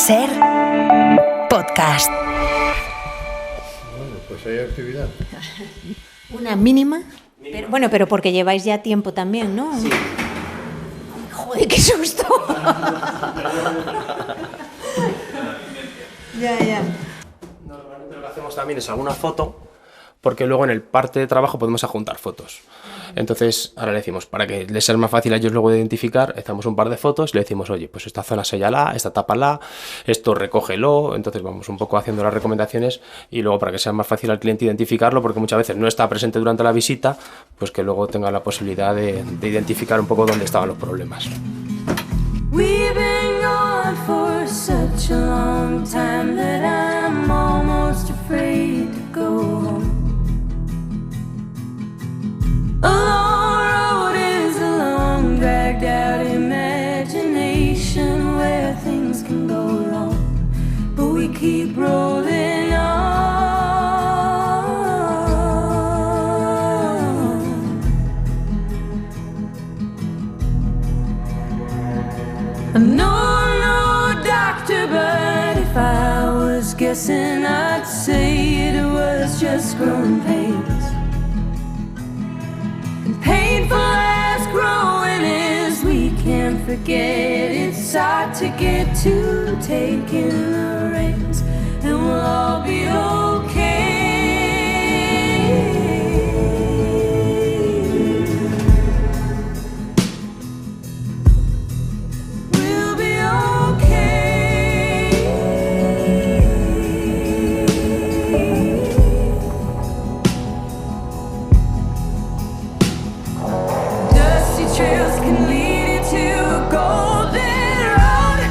SER Podcast. Bueno, pues hay actividad. Una mínima. Pero porque lleváis ya tiempo también, ¿no? Sí. Joder, qué susto. Ya. Normalmente lo que hacemos también es alguna foto, porque luego en el parte de trabajo podemos adjuntar fotos. Entonces, ahora le decimos, para que les sea más fácil a ellos luego de identificar, hacemos un par de fotos y le decimos, oye, pues esta zona séllala, esta tápala, esto recógelo. Entonces vamos un poco haciendo las recomendaciones y luego para que sea más fácil al cliente identificarlo, porque muchas veces no está presente durante la visita, pues que luego tenga la posibilidad de identificar un poco dónde estaban los problemas. We've been gone for such a long time that I'm almost afraid to go home. A long road is a long, dragged out imagination where things can go wrong, but we keep rolling on. No, doctor, but if I was guessing, I'd say it was just growing pains. Painful as growing is, we can't forget. It's hard to get to taking the reins, and we'll all be okay. We'll be okay. Dusty trails can lead you to a golden road,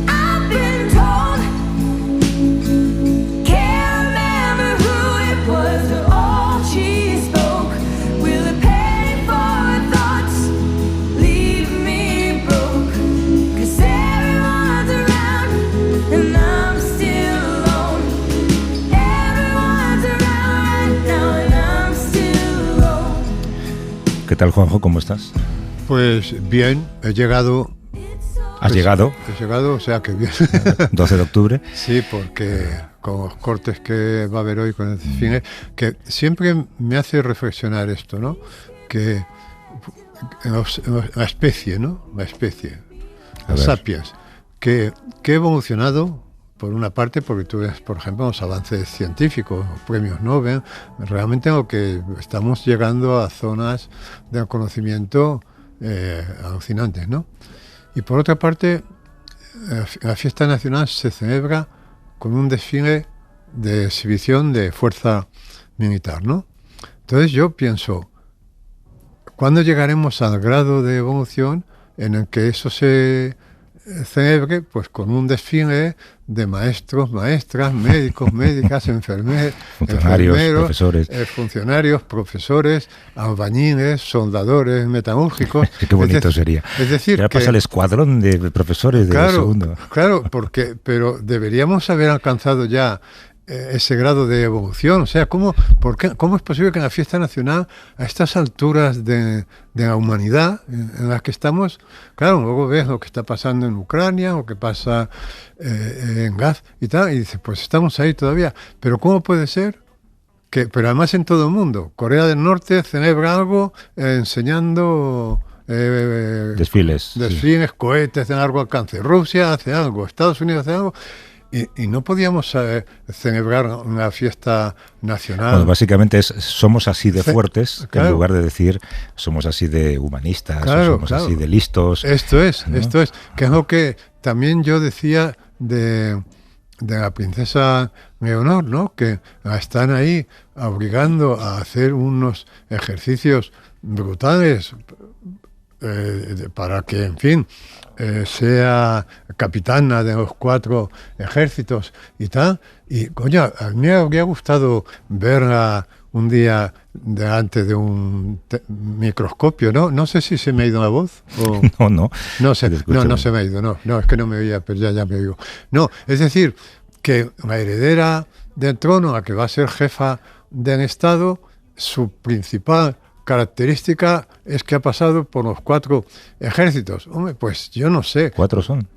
I've been told. Can't remember who it was or all she spoke. Will it pay for thoughts, leave me broke? 'Cause everyone's around and I'm still alone. Everyone's around right now and I'm still alone. ¿Qué tal, Juanjo? ¿Cómo estás? Pues bien, he llegado. ¿Has llegado? He llegado, o sea que bien. 12 de octubre. Sí, porque con los cortes que va a haber hoy con el cine, que siempre me hace reflexionar esto, ¿no? Que la especie, ¿no? La especie, A las ver. sapiens, que ha evolucionado, por una parte, porque tú ves, por ejemplo, los avances científicos, los premios Nobel, realmente en lo que estamos llegando a zonas de conocimiento alucinantes, ¿no? Y por otra parte, la fiesta nacional se celebra con un desfile de exhibición de fuerza militar, ¿no? Entonces yo pienso, ¿cuándo llegaremos al grado de evolución en el que eso se celebre pues con un desfile de maestros, maestras, médicos, médicas, Funcionarios, enfermeros, profesores. funcionarios, profesores, albañiles, soldadores metalúrgicos? Qué bonito sería. Es decir, Ya pasa el escuadrón de profesores de segundo. Claro, pero deberíamos haber alcanzado ya ese grado de evolución. O sea, ¿cómo es posible que en la fiesta nacional, a estas alturas de la humanidad en las que estamos, claro, luego ves lo que está pasando en Ucrania, lo que pasa en Gaza y tal, y dices, pues estamos ahí todavía. Pero ¿cómo puede ser? Pero además en todo el mundo. Corea del Norte celebra algo enseñando Desfiles. Sí. cohetes de largo alcance. Rusia hace algo, Estados Unidos hace algo. Y no podíamos celebrar una fiesta nacional. Bueno, básicamente somos así de fuertes, claro. En lugar de decir somos así de humanistas, Claro, o somos así de listos. Esto es, ¿no? que es lo que también yo decía de la princesa Leonor, ¿no? Que la están ahí obligando a hacer unos ejercicios brutales para que, en fin, sea capitana de los 4 ejércitos y tal. Y, coño, a mí me habría gustado verla un día delante de un microscopio, ¿no? No sé si se me ha ido la voz. O... No. No sé, no se me ha ido, no, es que no me oía, pero ya me oigo. No, es decir, que la heredera del trono, la que va a ser jefa del Estado, su principal característica es que ha pasado por los 4 ejércitos. Hombre, pues yo no sé. 4 son.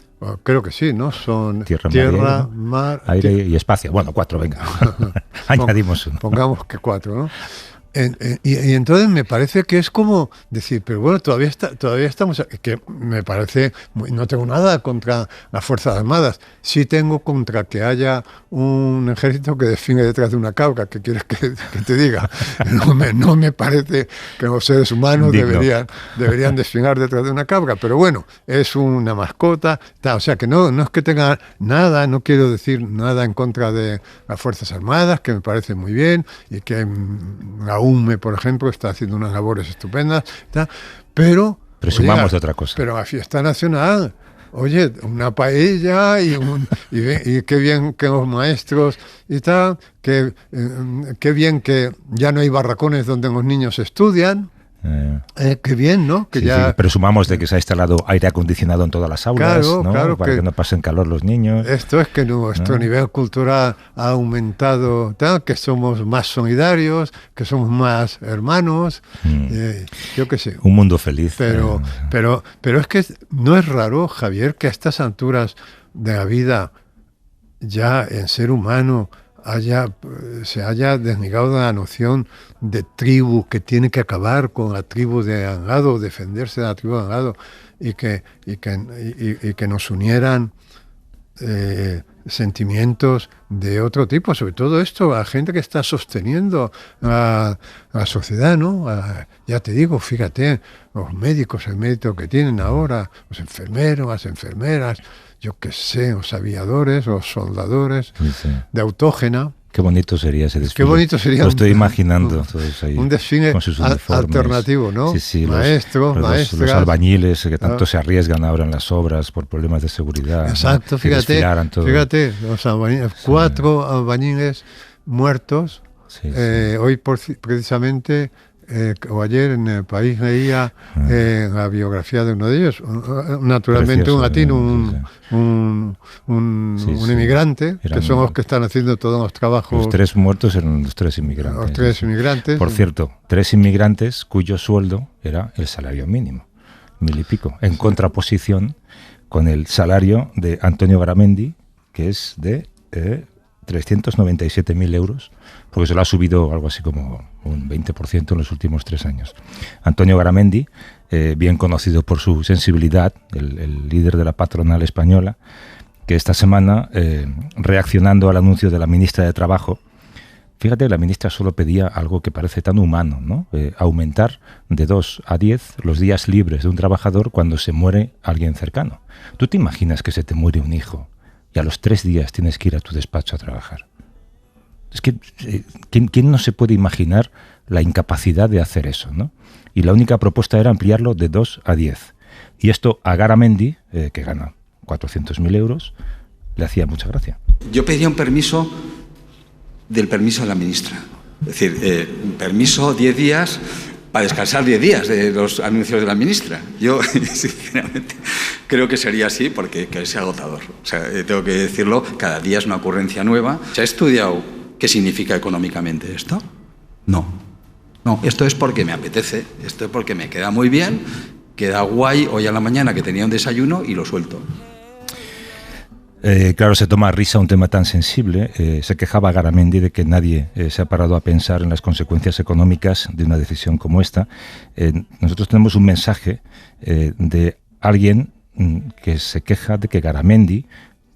Creo que sí, ¿no? Son tierra, mar, aire y espacio. Bueno, 4, venga. Añadimos 1. Pongamos que 4, ¿no? Y entonces me parece que es como decir, pero bueno, todavía estamos, que me parece, no tengo nada contra las Fuerzas Armadas, sí tengo contra que haya un ejército que desfile detrás de una cabra. ¿Qué quieres que te diga? No me parece que los seres humanos deberían desfilar detrás de una cabra, pero bueno, es una mascota, o sea que no es que tenga nada, no quiero decir nada en contra de las Fuerzas Armadas, que me parece muy bien, y que la UME, por ejemplo, está haciendo unas labores estupendas, pero... Presumamos de otra cosa. Pero la fiesta nacional, oye, una paella y qué bien que los maestros y tal, qué bien que ya no hay barracones donde los niños estudian. Qué bien, ¿no? Que sí, ya... sí, presumamos de que se ha instalado aire acondicionado en todas las aulas, claro, ¿no? Claro, para que no pasen calor los niños. Esto es que nuestro nivel cultural ha aumentado, que somos más solidarios, que somos más hermanos, yo qué sé. Un mundo feliz. Pero es que no es raro, Javier, que a estas alturas de la vida, ya en ser humano, se haya desligado de la noción de tribu, que tiene que acabar con la tribu de al lado, defenderse de la tribu de al lado, y que nos unieran sentimientos de otro tipo, sobre todo esto, a gente que está sosteniendo a la sociedad, ¿no? Ya te digo, fíjate, los médicos, el mérito que tienen ahora, los enfermeros, las enfermeras, yo qué sé, los aviadores, los soldadores, de autógena. Qué bonito sería ese desfile. Qué bonito sería. Lo estoy imaginando. Todos ahí, un desfile con sus uniformes alternativo, ¿no? Sí, maestros, maestras. Los albañiles que tanto se arriesgan ahora en las obras por problemas de seguridad. Exacto, ¿no? Fíjate, los albañiles, 4 albañiles muertos. Hoy precisamente... o ayer en El País leía la biografía de uno de ellos, naturalmente precioso, un latino, un inmigrante, que son los que están haciendo todos los trabajos. Los 3 muertos eran los 3 inmigrantes. Los 3 inmigrantes. Por cierto, 3 inmigrantes cuyo sueldo era el salario mínimo, 1.000 y pico, en contraposición con el salario de Antonio Garamendi, que es de 397.000 euros, porque se lo ha subido algo así como un 20% en los últimos 3 años. Antonio Garamendi, bien conocido por su sensibilidad, el líder de la patronal española, que esta semana, reaccionando al anuncio de la ministra de Trabajo, fíjate, la ministra solo pedía algo que parece tan humano, ¿no? Aumentar de 2 a 10 los días libres de un trabajador cuando se muere alguien cercano. ¿Tú te imaginas que se te muere un hijo y a los 3 días tienes que ir a tu despacho a trabajar? Es que, ¿quién no se puede imaginar la incapacidad de hacer eso, ¿no? Y la única propuesta era ampliarlo de 2 a 10. Y esto a Garamendi, que gana 400.000 euros, le hacía mucha gracia. Yo pedía un permiso del permiso de la ministra. Es decir, un permiso 10 días para descansar 10 días de los anuncios de la ministra. Yo, sinceramente, creo que sería así porque es agotador. O sea, tengo que decirlo, cada día es una ocurrencia nueva. ¿Se ha estudiado qué significa económicamente esto? No, esto es porque me apetece, esto es porque me queda muy bien, queda guay hoy a la mañana que tenía un desayuno y lo suelto. Claro, se toma a risa un tema tan sensible. Se quejaba Garamendi de que nadie se ha parado a pensar en las consecuencias económicas de una decisión como esta. Nosotros tenemos un mensaje de alguien que se queja de que Garamendi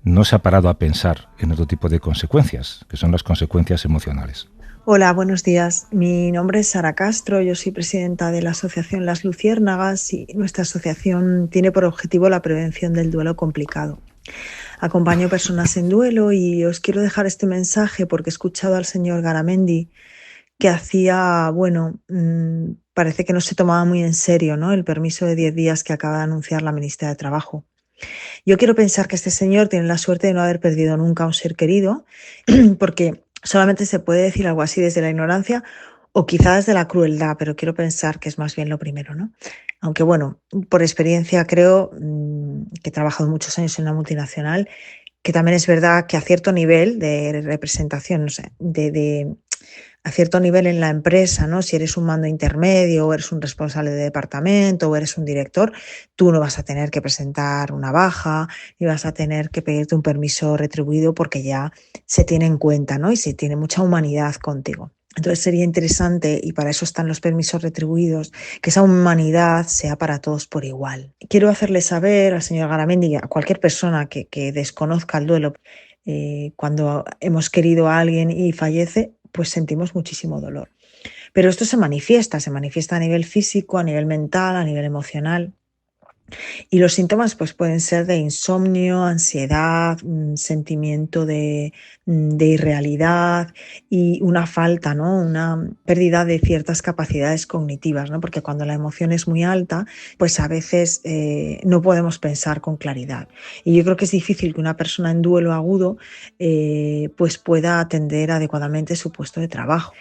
no se ha parado a pensar en otro tipo de consecuencias, que son las consecuencias emocionales. Hola, buenos días. Mi nombre es Sara Castro, yo soy presidenta de la asociación Las Luciérnagas y nuestra asociación tiene por objetivo la prevención del duelo complicado. Acompaño personas en duelo y os quiero dejar este mensaje porque he escuchado al señor Garamendi que parece que no se tomaba muy en serio, ¿no?, el permiso de 10 días que acaba de anunciar la ministra de Trabajo. Yo quiero pensar que este señor tiene la suerte de no haber perdido nunca a un ser querido, porque solamente se puede decir algo así desde la ignorancia o quizás desde la crueldad, pero quiero pensar que es más bien lo primero, ¿no? Aunque bueno, por experiencia creo que he trabajado muchos años en una multinacional, que también es verdad que a cierto nivel de representación, no sé, a cierto nivel en la empresa, ¿no? Si eres un mando intermedio o eres un responsable de departamento o eres un director, tú no vas a tener que presentar una baja ni vas a tener que pedirte un permiso retribuido porque ya se tiene en cuenta, ¿no? Y se tiene mucha humanidad contigo. Entonces sería interesante, y para eso están los permisos retribuidos, que esa humanidad sea para todos por igual. Quiero hacerle saber al señor Garamendi y a cualquier persona que desconozca el duelo, cuando hemos querido a alguien y fallece, pues sentimos muchísimo dolor. Pero esto se manifiesta a nivel físico, a nivel mental, a nivel emocional. Y los síntomas pues, pueden ser de insomnio, ansiedad, sentimiento de irrealidad y una falta, ¿no? Una pérdida de ciertas capacidades cognitivas, ¿no? Porque cuando la emoción es muy alta, pues a veces no podemos pensar con claridad. Y yo creo que es difícil que una persona en duelo agudo pues pueda atender adecuadamente su puesto de trabajo.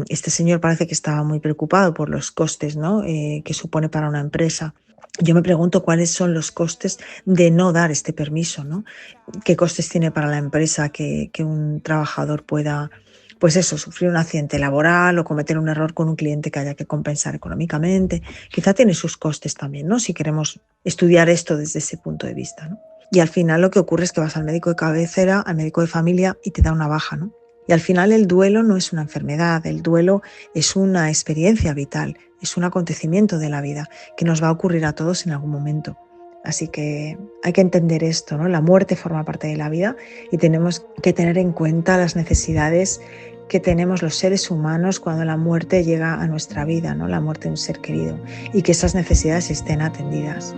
Este señor parece que estaba muy preocupado por los costes, ¿no? Que supone para una empresa. Yo me pregunto cuáles son los costes de no dar este permiso, ¿no? ¿Qué costes tiene para la empresa que un trabajador pueda, pues eso, sufrir un accidente laboral o cometer un error con un cliente que haya que compensar económicamente? Quizá tiene sus costes también, ¿no? Si queremos estudiar esto desde ese punto de vista, ¿no? Y al final lo que ocurre es que vas al médico de cabecera, al médico de familia y te da una baja, ¿no? Y al final el duelo no es una enfermedad, el duelo es una experiencia vital, es un acontecimiento de la vida que nos va a ocurrir a todos en algún momento. Así que hay que entender esto, ¿no? La muerte forma parte de la vida y tenemos que tener en cuenta las necesidades que tenemos los seres humanos cuando la muerte llega a nuestra vida, ¿no? La muerte de un ser querido, y que esas necesidades estén atendidas.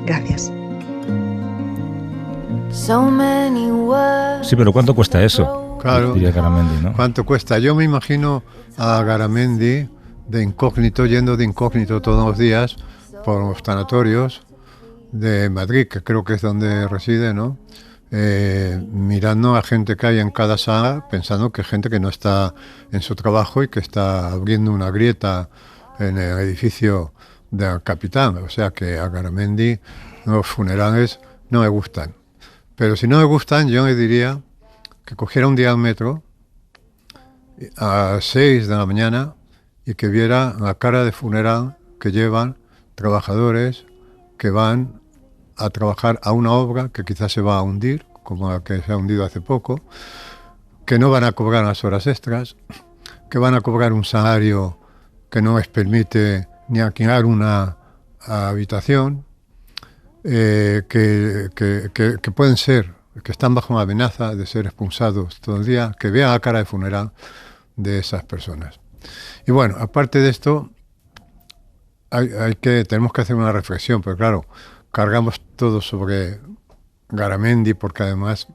Gracias. Sí, pero ¿cuánto cuesta eso? Claro. Diría Garamendi, ¿no? ¿Cuánto cuesta? Yo me imagino a Garamendi de incógnito, yendo de incógnito todos los días por los sanatorios de Madrid, que creo que es donde reside, ¿no? Mirando a gente que hay en cada sala, pensando que gente que no está en su trabajo y que está abriendo una grieta en el edificio del capitán. O sea que a Garamendi los funerales no me gustan. Pero si no me gustan, yo le diría que cogiera un día al metro a 6 de la mañana y que viera la cara de funeral que llevan trabajadores que van a trabajar a una obra que quizás se va a hundir, como la que se ha hundido hace poco, que no van a cobrar las horas extras, que van a cobrar un salario que no les permite ni alquilar una habitación, que pueden ser, que están bajo amenaza de ser expulsados todo el día, que vean la cara de funeral de esas personas. Y bueno, aparte de esto, tenemos que hacer una reflexión, porque claro, cargamos todo sobre Garamendi, porque además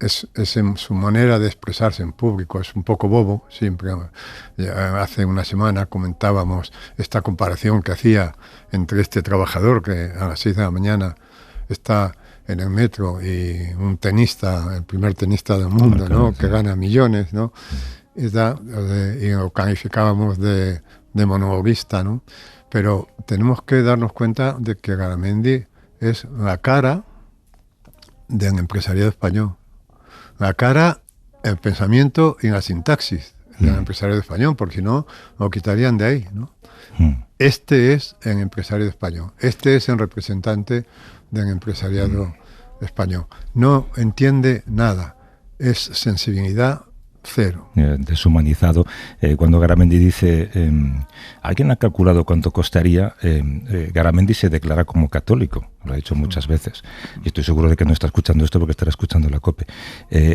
es en su manera de expresarse en público, es un poco bobo, siempre. Hace una semana comentábamos esta comparación que hacía entre este trabajador que a las 6 de la mañana está en el metro y un tenista, el primer tenista del mundo, ¿no? Que gana millones, ¿no? Y lo calificábamos de monologuista, ¿no? Pero tenemos que darnos cuenta de que Garamendi es la cara del empresariado español. La cara, el pensamiento y la sintaxis del empresariado español, porque si no, lo quitarían de ahí, ¿no? Este es el empresario español, este es el representante del empresariado español. No entiende nada, es sensibilidad cero. Deshumanizado. Cuando Garamendi dice, ¿alguien ha calculado cuánto costaría? Garamendi se declara como católico, lo ha dicho muchas veces, y estoy seguro de que no está escuchando esto porque estará escuchando la COPE.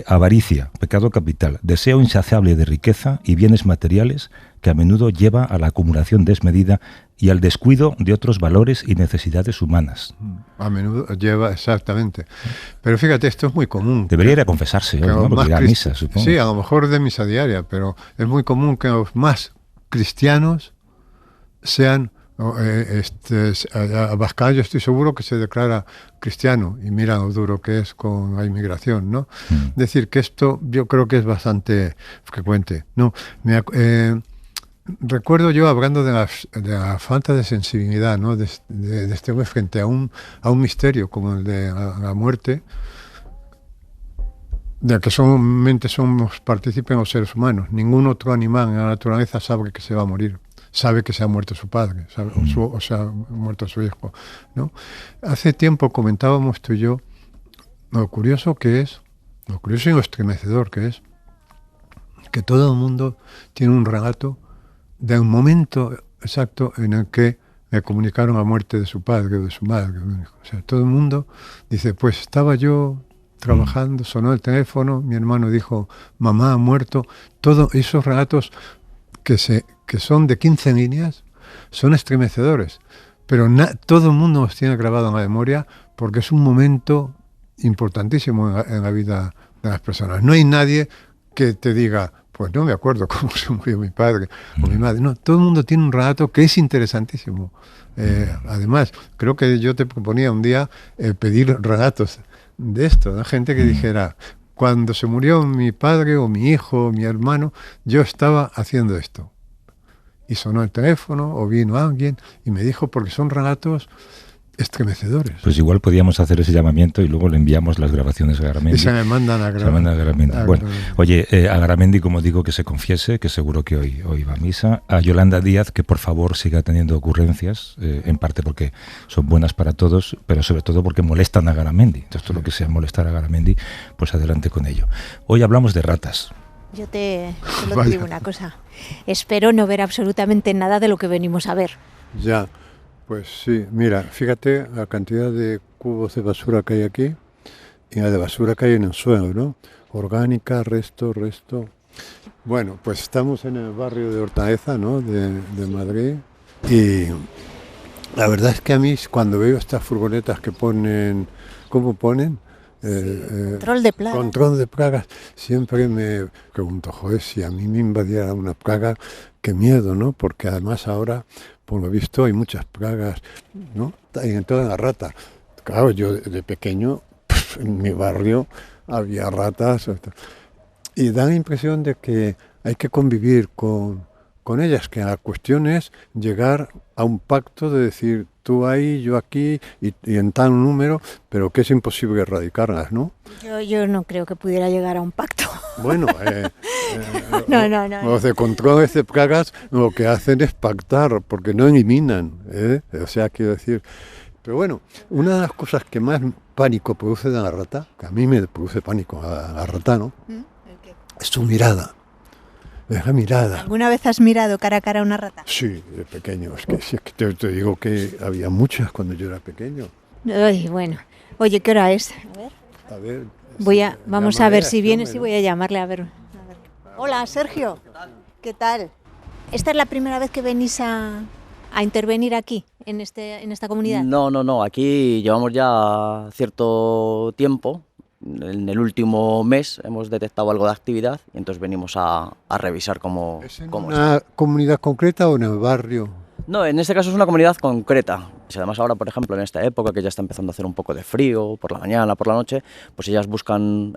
Avaricia, pecado capital, deseo insaciable de riqueza y bienes materiales que a menudo lleva a la acumulación desmedida y al descuido de otros valores y necesidades humanas. A menudo lleva, exactamente. Pero fíjate, esto es muy común. Debería ir a confesarse, ¿no? Porque ir a misa, supongo. Sí, a lo mejor de misa diaria, pero es muy común que los más cristianos sean... Abascal, yo estoy seguro que se declara cristiano y mira lo duro que es con la inmigración, ¿no? Es decir, que esto yo creo que es bastante frecuente. No, recuerdo yo hablando de la falta de sensibilidad, ¿no? de este hombre frente a un misterio como el de la muerte. de que solamente somos partícipes los seres humanos. Ningún otro animal en la naturaleza sabe que se va a morir, sabe que se ha muerto su padre, sabe, o se ha muerto su hijo, ¿no? Hace tiempo comentábamos tú y yo lo curioso y lo estremecedor que es que todo el mundo tiene un relato de un momento exacto en el que le comunicaron la muerte de su padre o de su madre. O sea, todo el mundo dice, pues estaba yo trabajando, sonó el teléfono, mi hermano dijo, mamá ha muerto. Todos esos relatos que son de 15 líneas son estremecedores, pero todo el mundo los tiene grabado en la memoria porque es un momento importantísimo en la vida de las personas. No hay nadie que te diga, pues no me acuerdo cómo se murió mi padre o mi madre. No, todo el mundo tiene un relato que es interesantísimo. Además, creo que yo te proponía un día pedir relatos de esto, de gente que dijera, cuando se murió mi padre o mi hijo o mi hermano, yo estaba haciendo esto. Y sonó el teléfono o vino alguien y me dijo, porque son relatos estremecedores. Pues igual podíamos hacer ese llamamiento y luego le enviamos las grabaciones a Garamendi. Y se me mandan a Garamendi. Bueno, oye, a Garamendi, como digo, que se confiese, que seguro que hoy va a misa. A Yolanda Díaz, que por favor siga teniendo ocurrencias, en parte porque son buenas para todos, pero sobre todo porque molestan a Garamendi. Entonces, todo lo que sea molestar a Garamendi, pues adelante con ello. Hoy hablamos de ratas. Yo solo te digo una cosa. Espero no ver absolutamente nada de lo que venimos a ver. Ya. Pues sí, mira, fíjate la cantidad de cubos de basura que hay aquí y la de basura que hay en el suelo, ¿no? Orgánica, resto. Bueno, pues estamos en el barrio de Hortaleza, ¿no? De Madrid, y la verdad es que a mí cuando veo estas furgonetas que ponen, ¿cómo ponen? Control de plagas. Control de plagas, siempre me pregunto, joder, si a mí me invadiera una plaga, qué miedo, ¿no? Porque además ahora, por lo visto, hay muchas plagas, ¿no? Y en toda la rata. Claro, yo de pequeño, en mi barrio había ratas. Y da la impresión de que hay que convivir con ellas, que la cuestión es llegar a un pacto de decir, tú ahí, yo aquí, y en tal número, pero que es imposible erradicarlas, ¿no? Yo no creo que pudiera llegar a un pacto. Bueno, No. Los de control de plagas lo que hacen es pactar, porque no eliminan, o sea, quiero decir. Pero bueno, una de las cosas que más pánico produce de la rata, que a mí me produce pánico a la rata, ¿no? Es su mirada. Es la mirada. ¿Alguna vez has mirado cara a cara a una rata? Sí, de pequeño. Es que te digo que había muchas cuando yo era pequeño. Ay, bueno. Oye, ¿qué hora es? A ver. Vamos a ver si vienes y voy a llamarle a ver. Hola, Sergio. ¿Qué tal? ¿Esta es la primera vez que venís a intervenir aquí, en esta comunidad? No. Aquí llevamos ya cierto tiempo. En el último mes hemos detectado algo de actividad y entonces venimos a revisar cómo ¿Es en cómo una está. comunidad concreta o en el barrio? No, en este caso es una comunidad concreta. Y además ahora, por ejemplo, en esta época que ya está empezando a hacer un poco de frío, por la mañana, por la noche, pues ellas buscan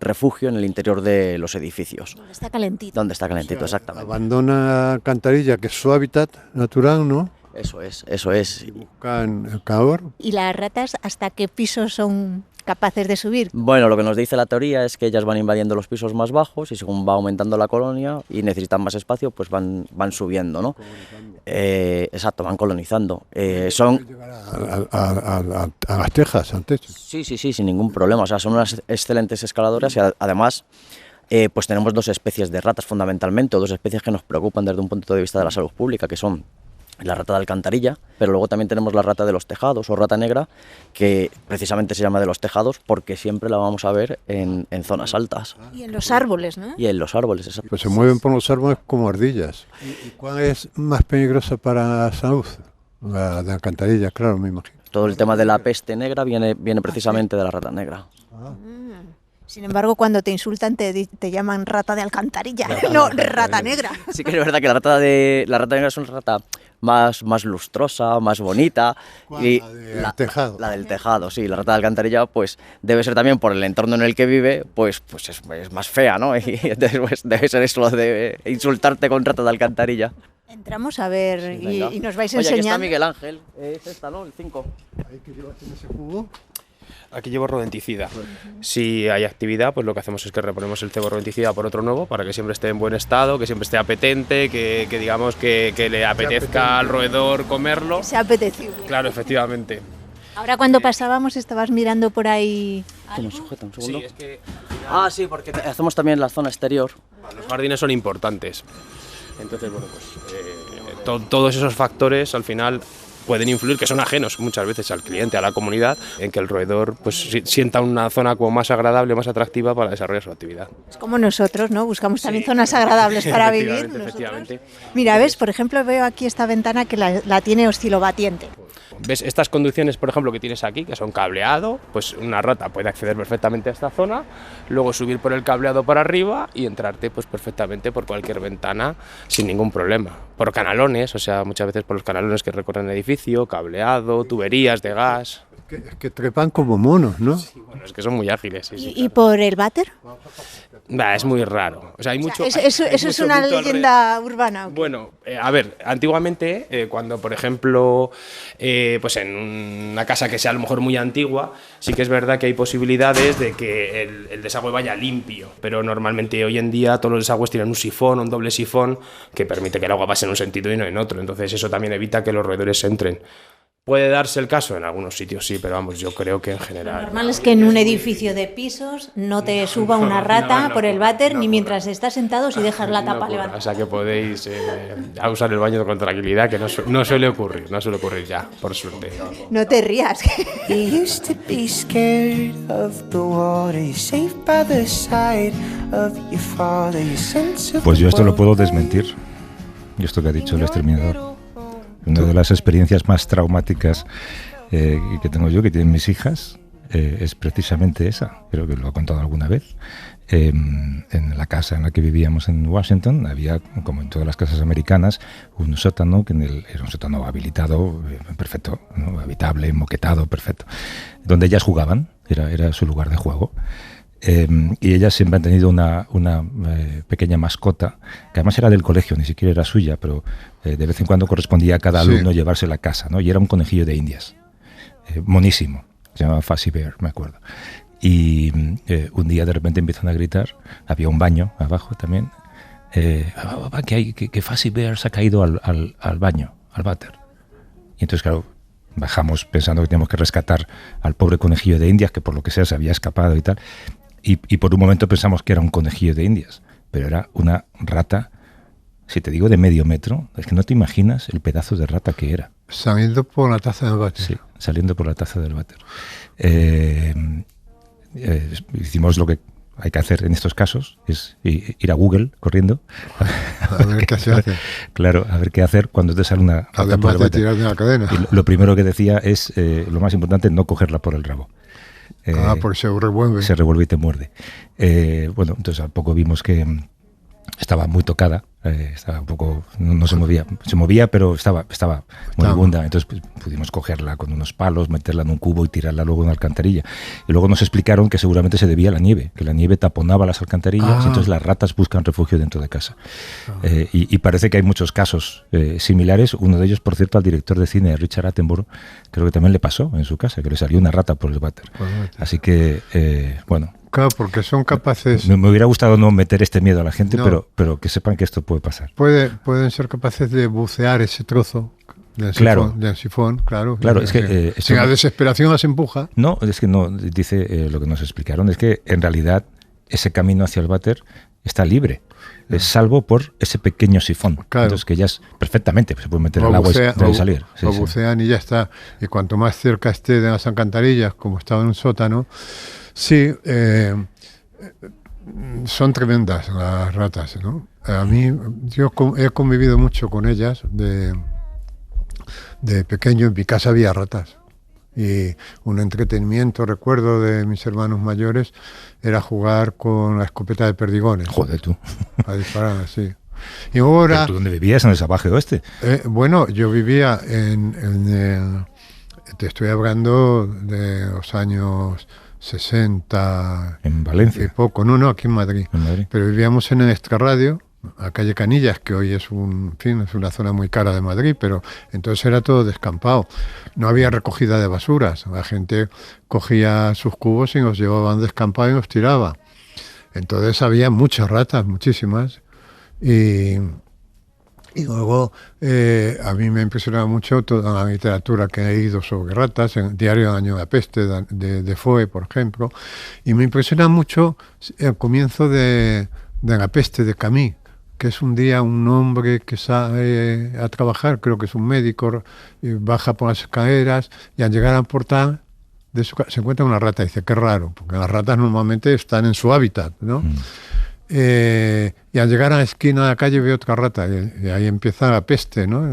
refugio en el interior de los edificios. Donde está calentito. Donde está calentito, exactamente. Abandona Alcantarilla, que es su hábitat natural, ¿no? Eso es. Y buscan el calor. ¿Y las ratas hasta qué piso son capaces de subir? Bueno, lo que nos dice la teoría es que ellas van invadiendo los pisos más bajos y según va aumentando la colonia y necesitan más espacio, pues van subiendo, ¿no? Exacto, van colonizando. Son A las tejas, al techo. Sí, sin ningún problema. O sea, son unas excelentes escaladoras y además pues tenemos dos especies de ratas fundamentalmente, o dos especies que nos preocupan desde un punto de vista de la salud pública, que son la rata de alcantarilla, pero luego también tenemos la rata de los tejados o rata negra, que precisamente se llama de los tejados porque siempre la vamos a ver en zonas altas. Y en los árboles, ¿no? Y en los árboles, exacto. Pues se mueven por los árboles como ardillas. ¿Y cuál es más peligrosa para la salud? La de alcantarilla, claro, me imagino. Todo el tema de la peste negra viene precisamente de la rata negra. Sin embargo, cuando te insultan te llaman rata de alcantarilla, no rata negra. Sí que es verdad que la rata negra es una rata más lustrosa, más bonita. Y del tejado. La del tejado, sí. La rata de alcantarilla pues debe ser también por el entorno en el que vive, pues es más fea, ¿no? Y entonces pues, debe ser eso de insultarte con rata de alcantarilla. Entramos a ver Sí, y nos vais Oye, aquí está enseñando. Miguel Ángel. Es esta, ¿no? El 5. ¿Hay que llevarte en ese cubo? Aquí llevo rodenticida. Si hay actividad, pues lo que hacemos es que reponemos el cebo rodenticida por otro nuevo para que siempre esté en buen estado, que siempre esté apetente, que digamos que le apetezca al roedor comerlo. Se apetecible. Claro, efectivamente. Ahora cuando pasábamos estabas mirando por ahí. ¿Cómo sujeta? Un segundo. Sí, es que Sí, porque hacemos también la zona exterior. los jardines son importantes. Entonces, bueno, pues todos esos factores al final pueden influir, que son ajenos muchas veces al cliente, a la comunidad, en que el roedor pues sienta una zona como más agradable, más atractiva para desarrollar su actividad. Es como nosotros, ¿no? Buscamos también zonas agradables para vivir. Efectivamente. Mira, ves, por ejemplo, veo aquí esta ventana que la tiene oscilobatiente. ¿Ves estas conducciones, por ejemplo, que tienes aquí, que son cableado? Pues una rata puede acceder perfectamente a esta zona, luego subir por el cableado para arriba y entrarte pues perfectamente por cualquier ventana sin ningún problema. Por canalones, o sea, muchas veces por los canalones que recorren el edificio, cableado, tuberías de gas. Es que trepan como monos, ¿no? Sí, bueno, es que son muy ágiles. Sí. ¿Y por el váter? Es muy raro. O sea, hay mucho. Eso es una leyenda urbana. ¿Okay? Bueno, a ver, antiguamente, cuando por ejemplo, pues en una casa que sea a lo mejor muy antigua, sí que es verdad que hay posibilidades de que el desagüe vaya limpio, pero normalmente hoy en día todos los desagües tienen un sifón, un doble sifón, que permite que el agua pase en un sentido y no en otro. Entonces eso también evita que los roedores entren. Puede darse el caso en algunos sitios, sí, pero vamos, yo creo que en general... Lo normal es que en un edificio de pisos no te suba una rata por el váter ni mientras estás sentados y dejas la tapa levantada. O sea que podéis usar el baño con tranquilidad, que no suele ocurrir ya, por suerte. No te rías. Pues yo esto lo puedo desmentir. Y esto que ha dicho el exterminador. Una de las experiencias más traumáticas que tengo yo, que tienen mis hijas, es precisamente esa. Creo que lo he contado alguna vez. En la casa en la que vivíamos en Washington había, como en todas las casas americanas, un sótano, que era un sótano habilitado, perfecto, ¿no? Habitable, moquetado, perfecto, donde ellas jugaban, era su lugar de juego. Y ellas siempre han tenido una pequeña mascota, que además era del colegio, ni siquiera era suya, pero de vez en cuando correspondía a cada alumno llevársela a casa, ¿no? Y era un conejillo de Indias, monísimo, se llamaba Fuzzy Bear, me acuerdo. Y un día de repente empiezan a gritar, había un baño abajo también, que Fuzzy Bear se ha caído al baño, al váter. Y entonces, claro, bajamos pensando que teníamos que rescatar al pobre conejillo de Indias, que por lo que sea se había escapado y tal. Y por un momento pensamos que era un conejillo de Indias, pero era una rata, si te digo de medio metro, es que no te imaginas el pedazo de rata que era. Saliendo por la taza del váter. Sí, saliendo por la taza del váter. Hicimos lo que hay que hacer en estos casos, es ir a Google corriendo. A ver qué se hace. Claro, a ver qué hacer cuando te sale una rata por el váter. Además de tirar de una cadena. Y lo primero que decía es, lo más importante, no cogerla por el rabo. Porque se revuelve. Se revuelve y te muerde. Bueno, entonces al poco vimos que estaba muy tocada, estaba un poco, no se movía, pero estaba moribunda. Entonces pues, pudimos cogerla con unos palos, meterla en un cubo y tirarla luego en una alcantarilla. Y luego nos explicaron que seguramente se debía a la nieve, que la nieve taponaba las alcantarillas y entonces las ratas buscan refugio dentro de casa. Y parece que hay muchos casos similares. Uno de ellos, por cierto, al director de cine Richard Attenborough, creo que también le pasó en su casa, que le salió una rata por el váter. Así que, bueno. Claro, porque son capaces... Me hubiera gustado no meter este miedo a la gente, no. pero que sepan que esto puede pasar. Pueden ser capaces de bucear ese trozo del sifón, claro. Claro, es que... si la desesperación las empuja... No, es que no, dice lo que nos explicaron, es que en realidad ese camino hacia el váter está libre, es salvo por ese pequeño sifón. Claro. Entonces que ellas perfectamente se pueden meter al agua y salir. Lo bucean y ya está. Y cuanto más cerca esté de las alcantarillas, como estaba en un sótano... Sí, son tremendas las ratas, ¿no? A mí, yo he convivido mucho con ellas de pequeño. En mi casa había ratas y un entretenimiento, recuerdo, de mis hermanos mayores era jugar con la escopeta de perdigones. Joder, tú. A disparar así. Y ahora, ¿pero tú dónde vivías? ¿En el salvaje oeste? Bueno, yo vivía te estoy hablando de los años 60... ¿En Valencia? Y poco, no, aquí en Madrid. Pero vivíamos en el extrarradio, a calle Canillas, que hoy es en fin, es una zona muy cara de Madrid, pero entonces era todo descampado. No había recogida de basuras. La gente cogía sus cubos y los llevaban descampado y los tiraba. Entonces había muchas ratas, muchísimas. Y luego a mí me ha impresionado mucho toda la literatura que he leído sobre ratas, en el Diario del Año de la Peste, de Defoe, por ejemplo, y me impresiona mucho el comienzo de La Peste de Camus, que es un día un hombre que sale a trabajar, creo que es un médico, y baja por las escaleras y al llegar al portal se encuentra una rata y dice, qué raro, porque las ratas normalmente están en su hábitat, ¿no? Y al llegar a la esquina de la calle ve otra rata y ahí empieza la peste, ¿no?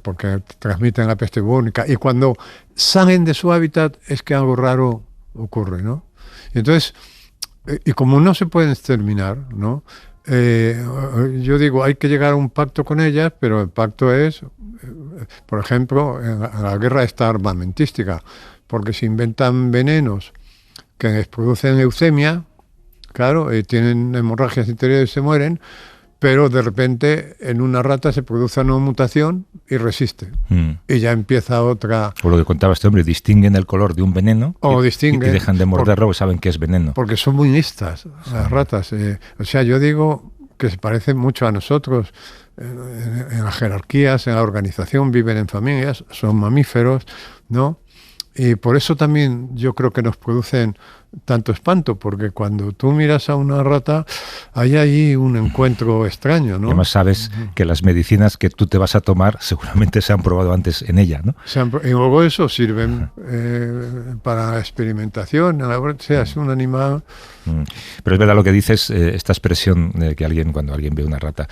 Porque transmiten la peste bubónica. Y cuando salen de su hábitat es que algo raro ocurre, ¿no? Y entonces, y como no se pueden exterminar, ¿no? Yo digo, hay que llegar a un pacto con ellas, pero el pacto es, por ejemplo, en la guerra esta armamentística, porque se inventan venenos que les producen leucemia, claro, tienen hemorragias interiores y se mueren, pero de repente en una rata se produce una mutación y resiste. Y ya empieza otra... Por lo que contaba este hombre, distinguen el color de un veneno y dejan de morderlo porque saben que es veneno. Porque son muy listas las ratas. O sea, yo digo que se parecen mucho a nosotros en las jerarquías, en la organización, viven en familias, son mamíferos, ¿no? Y por eso también yo creo que nos producen tanto espanto, porque cuando tú miras a una rata, hay ahí un encuentro extraño, ¿no? Y además sabes que las medicinas que tú te vas a tomar seguramente se han probado antes en ella, ¿no? Y luego eso sirven para la experimentación, o sea, es un animal... Pero es verdad lo que dices, esta expresión de que cuando alguien ve una rata,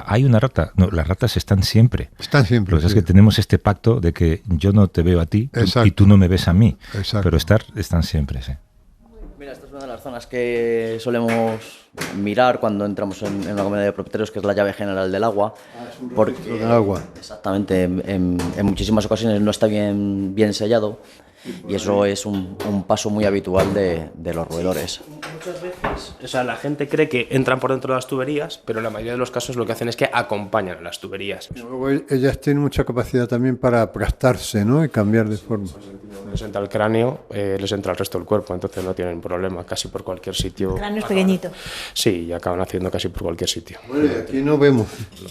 ¿hay una rata? No, las ratas están siempre. Están siempre. Lo que pasa es que tenemos este pacto de que yo no te veo a ti y tú no me ves a mí. Exacto. Pero están siempre, sí. Mira, esta es una de las zonas que solemos mirar cuando entramos en una comunidad de propietarios, que es la llave general del agua. Porque del agua. Exactamente, en muchísimas ocasiones no está bien sellado. Y eso es un paso muy habitual de los roedores. Muchas veces, o sea, la gente cree que entran por dentro de las tuberías, pero en la mayoría de los casos lo que hacen es que acompañan a las tuberías. Y luego ellas tienen mucha capacidad también para aplastarse, ¿no? Y cambiar de forma. Les entra el cráneo, les entra el resto del cuerpo, entonces no tienen problema casi por cualquier sitio. El cráneo es pequeñito. Sí, y acaban haciendo casi por cualquier sitio. Bueno, aquí no vemos.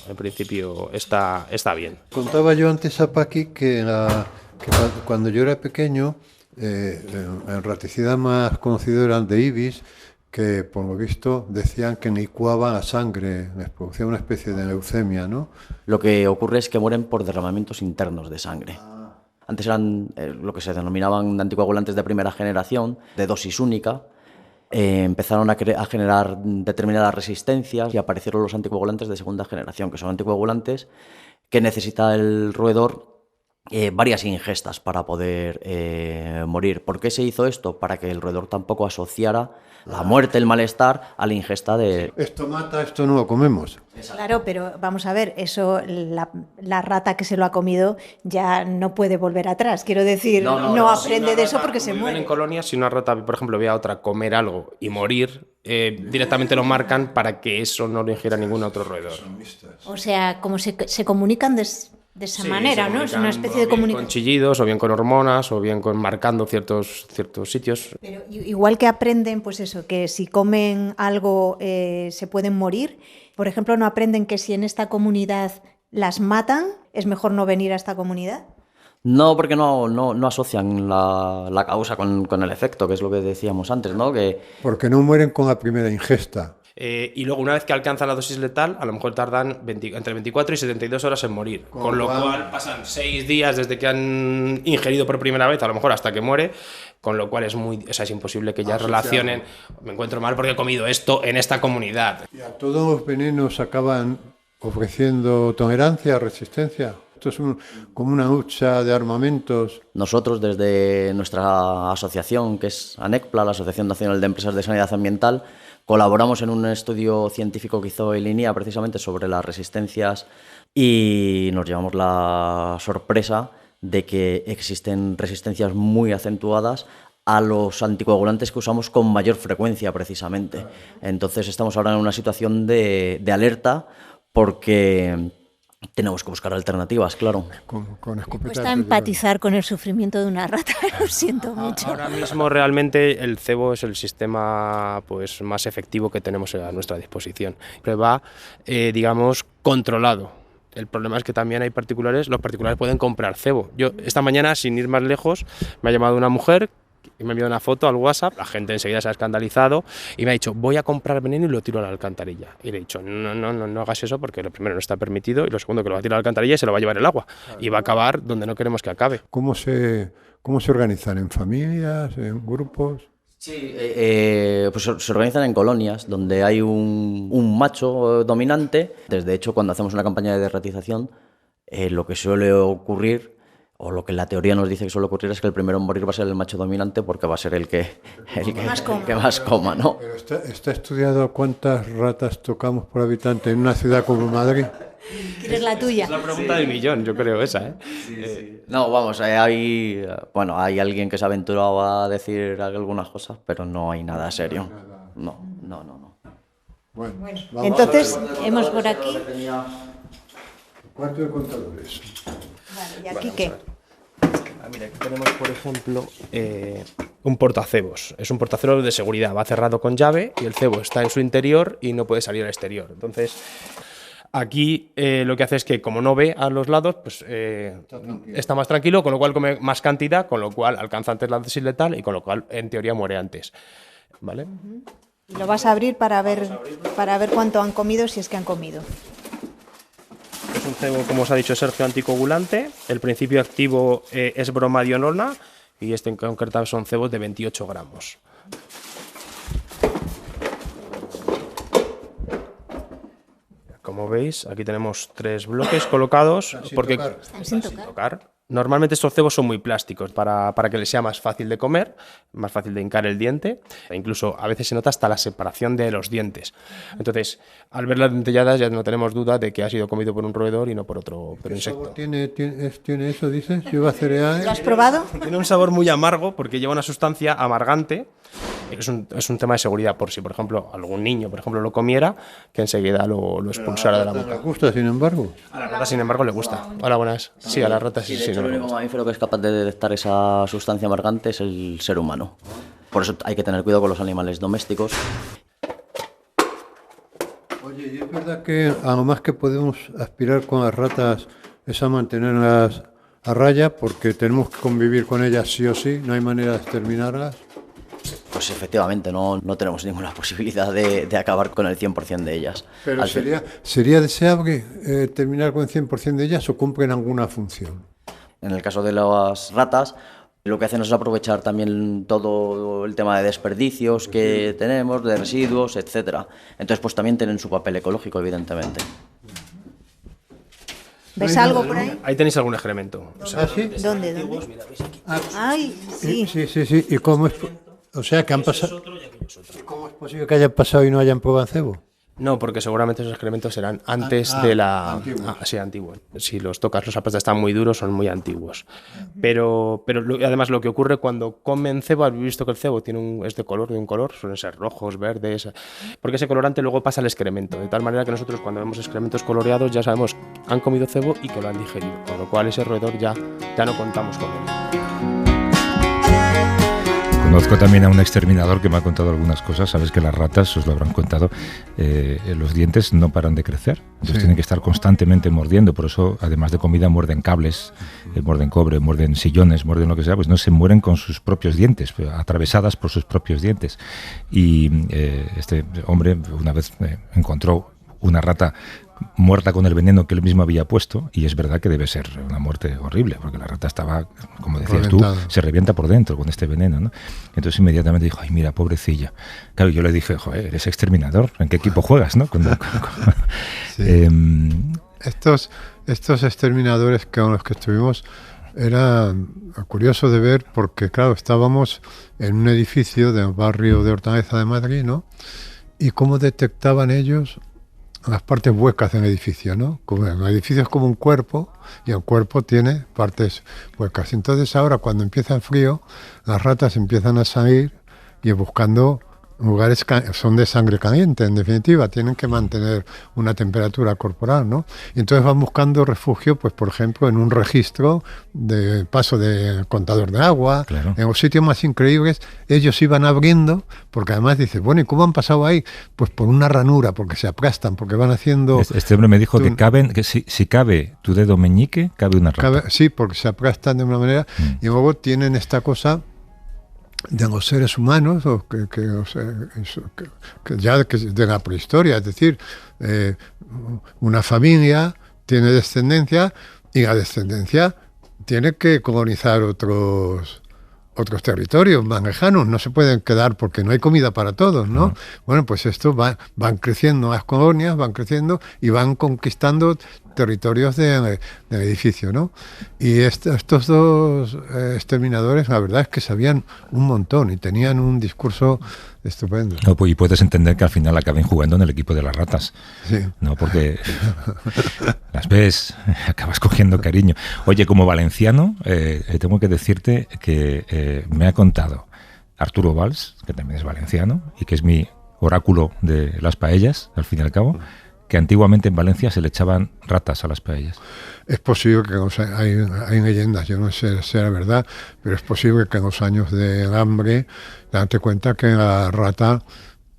En principio está bien. Contaba yo antes a Paqui que cuando yo era pequeño, el raticida más conocido era el de Ibis, que por lo visto decían que licuaban la sangre, les producía una especie de leucemia, ¿no? Lo que ocurre es que mueren por derramamientos internos de sangre. Antes eran lo que se denominaban anticoagulantes de primera generación, de dosis única. Empezaron a generar determinadas resistencias y aparecieron los anticoagulantes de segunda generación, que son anticoagulantes que necesita el roedor varias ingestas para poder morir. ¿Por qué se hizo esto? Para que el roedor tampoco asociara la muerte, el malestar, a la ingesta de... Esto mata, esto no lo comemos. Claro, pero vamos a ver, eso la rata que se lo ha comido ya no puede volver atrás. Quiero decir, no aprende de eso porque se muere. En colonias, si una rata, por ejemplo, ve a otra comer algo y morir, directamente lo marcan para que eso no lo ingiera ningún otro roedor. O sea, como se comunican de esa manera, ¿no? Es una especie de comunicación. Con chillidos, o bien con hormonas, o bien con marcando ciertos sitios. Pero igual que aprenden, pues eso, que si comen algo se pueden morir. Por ejemplo, ¿no aprenden que si en esta comunidad las matan, es mejor no venir a esta comunidad? No, porque no asocian la causa con el efecto, que es lo que decíamos antes, ¿no? Porque no mueren con la primera ingesta. Y luego, una vez que alcanzan la dosis letal, a lo mejor tardan entre 24 y 72 horas en morir. Con lo cual pasan 6 días desde que han ingerido por primera vez, a lo mejor hasta que muere, con lo cual es imposible que ya relacionen, me encuentro mal porque he comido esto en esta comunidad. ¿Y a todos los venenos acaban ofreciendo tolerancia, resistencia? Esto es como una lucha de armamentos. Nosotros, desde nuestra asociación, que es ANECPLA, la Asociación Nacional de Empresas de Sanidad Ambiental, colaboramos en un estudio científico que hizo el INIA precisamente sobre las resistencias y nos llevamos la sorpresa de que existen resistencias muy acentuadas a los anticoagulantes que usamos con mayor frecuencia, precisamente. Entonces estamos ahora en una situación de alerta porque tenemos que buscar alternativas, claro. Con escopetas. Cuesta empatizar con el sufrimiento de una rata, lo siento mucho. Ahora mismo realmente el cebo es el sistema pues más efectivo que tenemos a nuestra disposición. Siempre va, digamos, controlado. El problema es que también hay particulares, los particulares pueden comprar cebo. Yo esta mañana, sin ir más lejos, me ha llamado una mujer y me ha enviado una foto al WhatsApp, la gente enseguida se ha escandalizado y me ha dicho, voy a comprar veneno y lo tiro a la alcantarilla. Y le he dicho, no hagas eso porque lo primero no está permitido y lo segundo que lo va a tirar a la alcantarilla y se lo va a llevar el agua. Y va a acabar donde no queremos que acabe. ¿Cómo se organizan? ¿En familias? ¿En grupos? Sí, pues se organizan en colonias donde hay un macho dominante. Desde hecho, cuando hacemos una campaña de derratización, lo que suele ocurrir, o lo que la teoría nos dice que suele ocurrir, es que el primero en morir va a ser el macho dominante porque va a ser el que más coma, ¿no? Pero ¿está estudiado cuántas ratas tocamos por habitante en una ciudad como Madrid? ¿Quieres la tuya? Es la pregunta del millón, yo creo esa, ¿eh? Sí. No, vamos, hay alguien que se ha aventurado a decir algunas cosas, pero no hay nada serio. No. Bueno, Entonces, hemos por aquí. cuarto de contadores. Vale, ¿y aquí qué? Mira, aquí tenemos, por ejemplo, un portacebos. Es un portacebos de seguridad, va cerrado con llave y el cebo está en su interior y no puede salir al exterior. Entonces, aquí lo que hace es que, como no ve a los lados, pues está más tranquilo, con lo cual come más cantidad, con lo cual alcanza antes la dosis letal y con lo cual, en teoría, muere antes. ¿Vale? Y lo vas a abrir para ver cuánto han comido, si es que han comido. Es un cebo, como os ha dicho Sergio, anticoagulante. El principio activo es bromadionona y este en concreto son cebos de 28 gramos. Como veis, aquí tenemos 3 bloques colocados. Están sin tocar. Normalmente estos cebos son muy plásticos para que les sea más fácil de comer, más fácil de hincar el diente, e incluso a veces se nota hasta la separación de los dientes. Entonces, al ver las dentelladas ya no tenemos duda de que ha sido comido por un roedor y no por otro insecto. ¿Tiene eso, dices? ¿Lleva cereales? ¿Lo has probado? Tiene un sabor muy amargo porque lleva una sustancia amargante. Es un tema de seguridad por si, por ejemplo, algún niño, por ejemplo, lo comiera, que enseguida lo expulsara de la boca. ¿Le gusta, sin embargo? A la rata, sin embargo, le gusta. Hola, buenas. Sí, a la rata sí. De hecho, el único mamífero que es capaz de detectar esa sustancia amargante es el ser humano. Por eso hay que tener cuidado con los animales domésticos. Oye, ¿y es verdad que a lo más que podemos aspirar con las ratas es a mantenerlas a raya porque tenemos que convivir con ellas sí o sí, no hay manera de exterminarlas? Pues efectivamente, no tenemos ninguna posibilidad de acabar con el 100% de ellas. Pero ¿sería deseable terminar con el 100% de ellas o cumplen alguna función? En el caso de las ratas, lo que hacen es aprovechar también todo el tema de desperdicios que tenemos, de residuos, etcétera. Entonces, pues también tienen su papel ecológico, evidentemente. ¿Ves algo por ahí? Ahí tenéis algún excremento. O sea, ¿Sí? ¿Dónde? Ay, sí. Sí. ¿Y cómo es? O sea, que han pasado. ¿Cómo es posible que hayan pasado y no hayan probado cebo? No, porque seguramente esos excrementos serán antes de la... antiguos. Sí, antiguos. Si los tocas, los aplastas, están muy duros, son muy antiguos. Pero además lo que ocurre cuando comen cebo, habéis visto que el cebo es de un color, suelen ser rojos, verdes, porque ese colorante luego pasa al excremento, de tal manera que nosotros cuando vemos excrementos coloreados ya sabemos han comido cebo y que lo han digerido, con lo cual ese roedor ya no contamos con él. Conozco también a un exterminador que me ha contado algunas cosas. Sabes que las ratas, os lo habrán contado, los dientes no paran de crecer. Entonces tienen que estar constantemente mordiendo. Por eso, además de comida, muerden cables, muerden cobre, muerden sillones, muerden lo que sea. Pues no se mueren con sus propios dientes, atravesadas por sus propios dientes. Y este hombre una vez encontró una rata muerta con el veneno que él mismo había puesto, y es verdad que debe ser una muerte horrible, porque la rata estaba, como decías tú, se revienta por dentro con este veneno, ¿no? Entonces inmediatamente dijo, ay, mira, pobrecilla. Claro, yo le dije, joder, eres exterminador, ¿en qué equipo juegas, no? Sí. Estos exterminadores con los que estuvimos era curioso de ver porque, claro, estábamos en un edificio del barrio de Hortaleza de Madrid, ¿no? Y cómo detectaban ellos las partes huecas del edificio, ¿no? Como el edificio es como un cuerpo y el cuerpo tiene partes huecas. Entonces ahora cuando empieza el frío, las ratas empiezan a salir y buscando lugares, son de sangre caliente, en definitiva, tienen que mantener una temperatura corporal, ¿no? Y entonces van buscando refugio, pues por ejemplo, en un registro de paso de contador de agua, Claro. en los sitios más increíbles, ellos iban abriendo, porque además dices, bueno, ¿y cómo han pasado ahí? Pues por una ranura, porque se aplastan, porque van haciendo... Este hombre me dijo que caben, que si cabe tu dedo meñique, cabe una rata. Sí, porque se aplastan de una manera y luego tienen esta cosa de los seres humanos o que ya de la prehistoria, es decir, una familia tiene descendencia y la descendencia tiene que colonizar otros territorios más lejanos, no se pueden quedar porque no hay comida para todos, ¿no? Bueno, pues esto van creciendo las colonias, van creciendo y van conquistando territorios del edificio, ¿no? Y estos dos exterminadores, la verdad es que sabían un montón y tenían un discurso estupendo. No, pues, y puedes entender que al final acaben jugando en el equipo de las ratas. Sí. No, porque las ves, acabas cogiendo cariño. Oye, como valenciano, tengo que decirte que me ha contado Arturo Valls, que también es valenciano y que es mi oráculo de las paellas, al fin y al cabo, que antiguamente en Valencia se le echaban ratas a las paellas. Es posible que hay leyendas, yo no sé si era verdad, pero es posible que en los años del hambre, date cuenta que la rata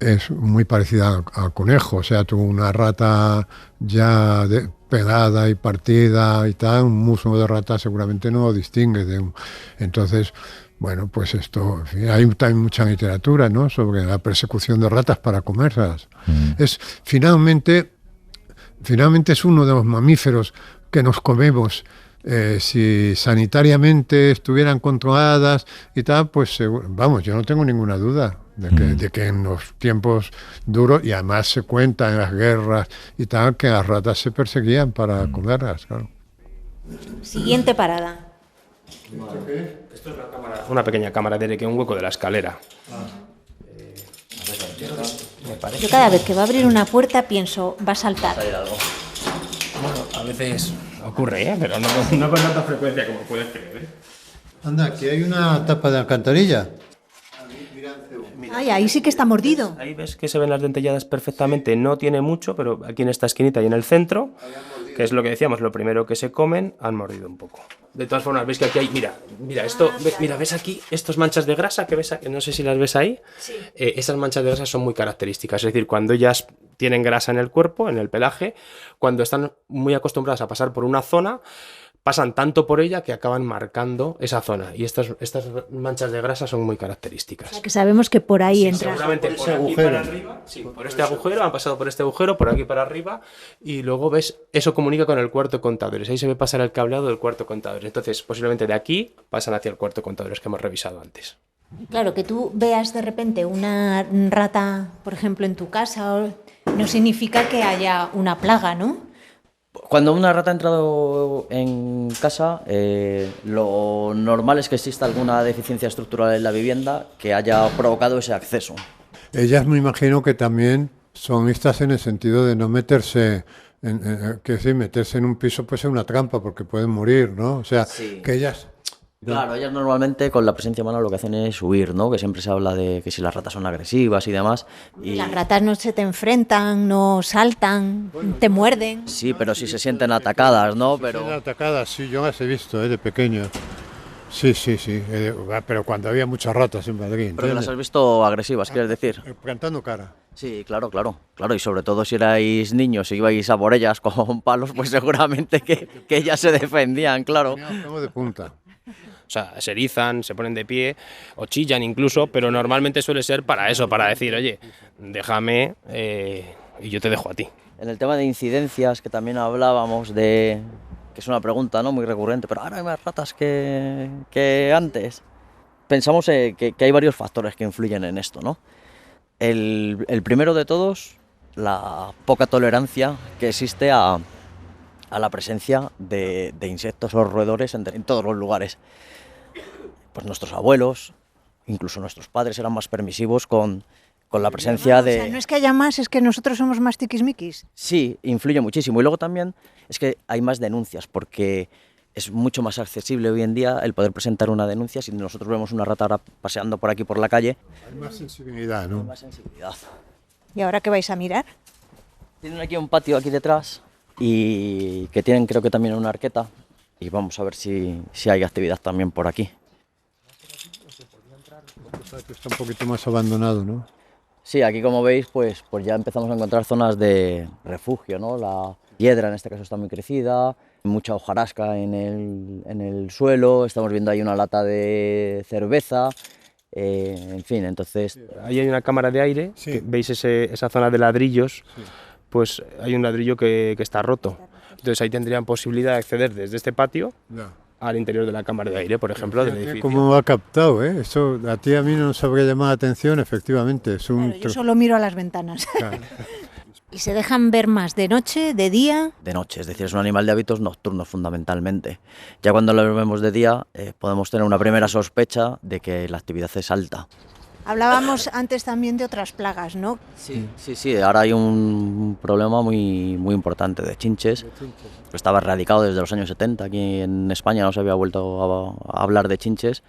es muy parecida al conejo, o sea, tú una rata ya pelada y partida y tal, un muslo de rata seguramente no lo distingues de un... Entonces, bueno, pues esto, en fin, hay también mucha literatura, ¿no?, sobre la persecución de ratas para comérselas. Finalmente es uno de los mamíferos que nos comemos. Si sanitariamente estuvieran controladas y tal, pues vamos, yo no tengo ninguna duda de que en los tiempos duros, y además se cuenta en las guerras y tal, que las ratas se perseguían para comerlas, claro. Siguiente parada. Esto es una pequeña cámara de que un hueco de la escalera. Yo cada vez que va a abrir una puerta pienso, va a saltar. Bueno, a veces ocurre, pero no con tanta frecuencia como puedes creer. Anda, aquí hay una tapa de alcantarilla. Ay, ahí sí que está mordido. Ahí ves que se ven las dentelladas perfectamente, no tiene mucho, pero aquí en esta esquinita y en el centro, que es lo que decíamos, lo primero que se comen, han mordido un poco. De todas formas, veis que aquí hay, mira esto, ves aquí estas manchas de grasa que ves aquí, no sé si las ves ahí. Sí. Esas manchas de grasa son muy características, es decir, cuando ellas tienen grasa en el cuerpo, en el pelaje, cuando están muy acostumbradas a pasar por una zona, pasan tanto por ella que acaban marcando esa zona. Y estas manchas de grasa son muy características. O sea, que sabemos que por ahí entra. Seguramente por aquí para arriba, sí, por este agujero, han pasado por este agujero, por aquí para arriba, y luego ves, eso comunica con el cuarto de contadores. Ahí se ve pasar el cableado del cuarto de contadores. Entonces, posiblemente de aquí pasan hacia el cuarto de contadores que hemos revisado antes. Claro, que tú veas de repente una rata, por ejemplo, en tu casa, no significa que haya una plaga, ¿no? Cuando una rata ha entrado en casa, lo normal es que exista alguna deficiencia estructural en la vivienda que haya provocado ese acceso. Ellas me imagino que también son listas en el sentido de no meterse, meterse en un piso puede ser una trampa porque pueden morir, ¿no? O sea, sí. Que ellas... Claro, ellas normalmente con la presencia humana lo que hacen es huir, ¿no? Que siempre se habla de que si las ratas son agresivas y demás. Y... Las ratas no se te enfrentan, no saltan, te muerden. Sí, pero sí se sienten atacadas, ¿no? Se sienten atacadas, sí, yo las he visto de pequeño. Sí, pero cuando había muchas ratas en Madrid. Pero las has visto agresivas, ¿quieres decir? Plantando cara. Sí, claro, y sobre todo si erais niños y ibais a por ellas con palos, pues seguramente que ellas se defendían, claro. Estamos de punta. O sea, se erizan, se ponen de pie o chillan incluso, pero normalmente suele ser para eso, para decir, oye, déjame y yo te dejo a ti. En el tema de incidencias, que también hablábamos de... que es una pregunta, ¿no?, muy recurrente, pero ahora hay más ratas que antes. Pensamos que hay varios factores que influyen en esto, ¿no? El primero de todos, la poca tolerancia que existe a la presencia de insectos o roedores en todos los lugares. Pues nuestros abuelos, incluso nuestros padres, eran más permisivos con con la presencia de... O sea, no es que haya más, es que nosotros somos más tiquismiquis. Sí, influye muchísimo. Y luego también es que hay más denuncias, porque es mucho más accesible hoy en día el poder presentar una denuncia. Si nosotros vemos una rata ahora paseando por aquí por la calle... Hay más sensibilidad, ¿no? Hay más sensibilidad. ¿Y ahora qué vais a mirar? Tienen aquí un patio aquí detrás y que tienen creo que también una arqueta. Y vamos a ver si hay actividad también por aquí. Está un poquito más abandonado, ¿no? Sí, aquí como veis pues ya empezamos a encontrar zonas de refugio, ¿no? La piedra en este caso está muy crecida, mucha hojarasca en el suelo, estamos viendo ahí una lata de cerveza, en fin, entonces... Ahí hay una cámara de aire, Sí. que veis esa zona de ladrillos, Sí. pues hay un ladrillo que está roto. Entonces ahí tendrían posibilidad de acceder desde este patio Ya. al interior de la cámara de aire, por ejemplo, del Fíjate edificio. cómo ha captado, ¿eh? Eso a ti y a mí no nos habría llamado la atención, efectivamente. Es un Claro, yo solo miro a las ventanas. Claro. ¿Y se dejan ver más de noche, de día? De noche, es decir, es un animal de hábitos nocturnos fundamentalmente. Ya cuando lo vemos de día podemos tener una primera sospecha de que la actividad es alta. Hablábamos antes también de otras plagas, ¿no? Sí, ahora hay un problema muy importante de chinches. Estaba erradicado desde los años 70, aquí en España no se había vuelto a hablar de chinches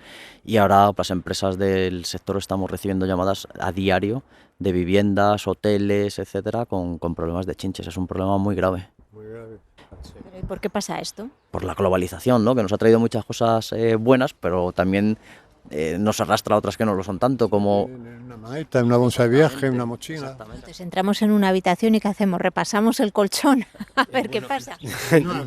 y ahora las empresas del sector estamos recibiendo llamadas a diario de viviendas, hoteles, etcétera, con problemas de chinches. Es un problema muy grave. ¿Pero ¿y por qué pasa esto? Por la globalización, ¿no? Que nos ha traído muchas cosas buenas, pero también nos arrastra a otras que no lo son tanto, como... Una maleta, una bolsa de viaje, una mochila. Entonces entramos en una habitación y ¿qué hacemos? Repasamos el colchón a ver qué pasa.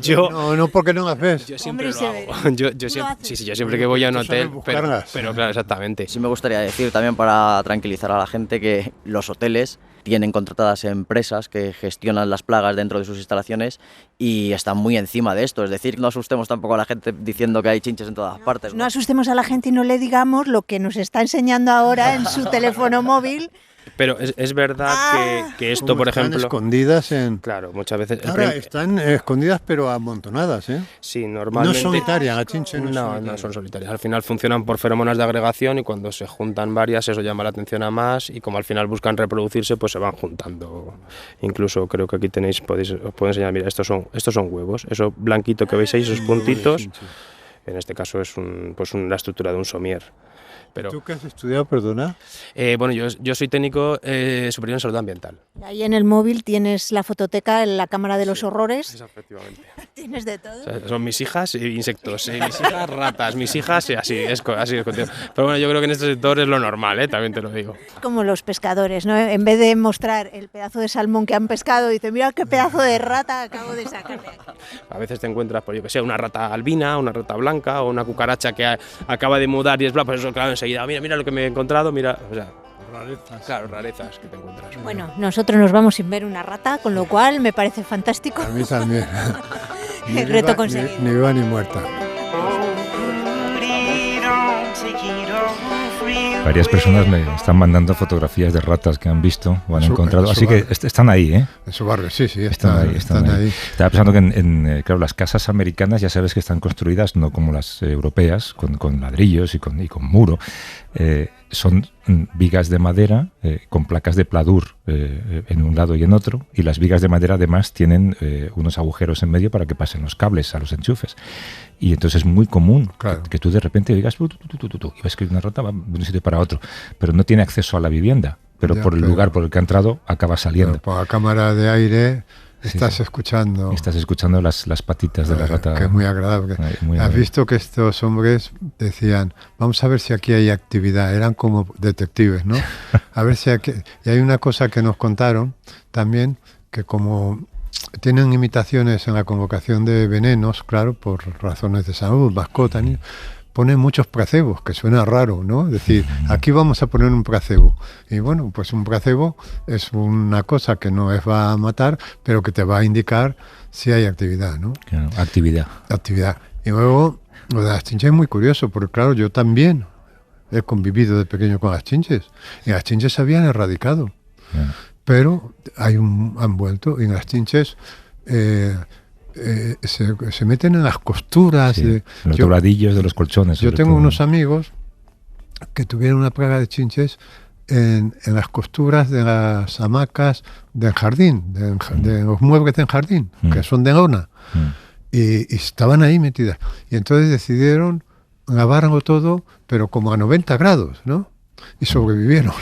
Yo, No, porque no las ves. yo siempre Hombre, lo hago. Yo ¿Tú lo siempre, haces? sí, yo siempre que voy a un Tú sabes hotel, pero buscarlas. claro, exactamente. Sí me gustaría decir también para tranquilizar a la gente que los hoteles tienen contratadas empresas que gestionan las plagas dentro de sus instalaciones y están muy encima de esto. Es decir, no asustemos tampoco a la gente diciendo que hay chinches en todas partes. No asustemos a la gente y no le digamos lo que nos está enseñando ahora en su teléfono móvil. Pero es verdad que esto, Como por están ejemplo... escondidas en... Claro, muchas veces... Ahora están escondidas pero amontonadas, ¿eh? Sí, normalmente... No solitarias, la chinche no es solitaria. No son solitarias. Al final funcionan por feromonas de agregación y cuando se juntan varias eso llama la atención a más y como al final buscan reproducirse pues se van juntando. Incluso creo que aquí tenéis, os puedo enseñar, mira, estos son huevos. Eso blanquito que veis ahí, esos puntitos, en este caso es la estructura de un somier. Pero, ¿Tú qué has estudiado, perdona? bueno, yo soy técnico superior en salud ambiental. Ahí en el móvil tienes la fototeca, en la cámara de los horrores. Efectivamente. Tienes de todo. O sea, son mis hijas insectos, mis hijas ratas, mis hijas así es continuo. Pero bueno, yo creo que en este sector es lo normal, también te lo digo. Como los pescadores, ¿no? En vez de mostrar el pedazo de salmón que han pescado, dice, mira qué pedazo de rata acabo de sacarle aquí. A veces te encuentras, pues yo que sé, una rata albina, una rata blanca o una cucaracha que acaba de mudar y es blanca, pues eso claro, enseguida, mira lo que me he encontrado, mira, o sea, Rarezas. claro, rarezas que te encuentras. Bueno, nosotros nos vamos sin ver una rata, con lo cual me parece fantástico. A mí también. El reto conseguido. Ni viva ni muerta. Varias personas me están mandando fotografías de ratas que han visto o han Su- encontrado, su así que barrio. están ahí, ¿eh? En su barrio, sí, Están ahí. Estaba pensando que claro, las casas americanas ya sabes que están construidas no como las europeas, con ladrillos y con muro. Son vigas de madera con placas de pladur en un lado y en otro, y las vigas de madera además tienen unos agujeros en medio para que pasen los cables a los enchufes. Y entonces es muy común Claro. que tú de repente digas y ves que una rata va de un sitio para otro, pero no tiene acceso a la vivienda, pero Ya, por el pero- lugar por el que ha entrado acaba saliendo. Pero por la cámara de aire estás sí. escuchando. Y estás escuchando las patitas de la rata. Que es muy agradable. Muy Has agradable. visto que estos hombres decían, vamos a ver si aquí hay actividad. Eran como detectives, ¿no? A ver si aquí... Y hay una cosa que nos contaron también, que como tienen imitaciones en la convocación de venenos, claro, por razones de salud, mascota, niños, ponen muchos placebos, que suena raro, ¿no? Es decir, aquí vamos a poner un placebo. Y bueno, pues un placebo es una cosa que no es va a matar, pero que te va a indicar si hay actividad, ¿no? Claro, actividad. Actividad. Y luego, lo de las chinches es muy curioso, porque claro, yo también he convivido de pequeño con las chinches, y las chinches se habían erradicado, Claro. pero han vuelto, y las chinches se meten en las costuras. Sí, los Yo- dobladillos de los colchones. Yo sobre tengo todo. unos amigos que tuvieron una plaga de chinches en las costuras de las hamacas del jardín, de los muebles del jardín, que son de lona. Y estaban ahí metidas. Y entonces decidieron lavarlo todo, pero como a 90 grados, ¿no? Y sobrevivieron.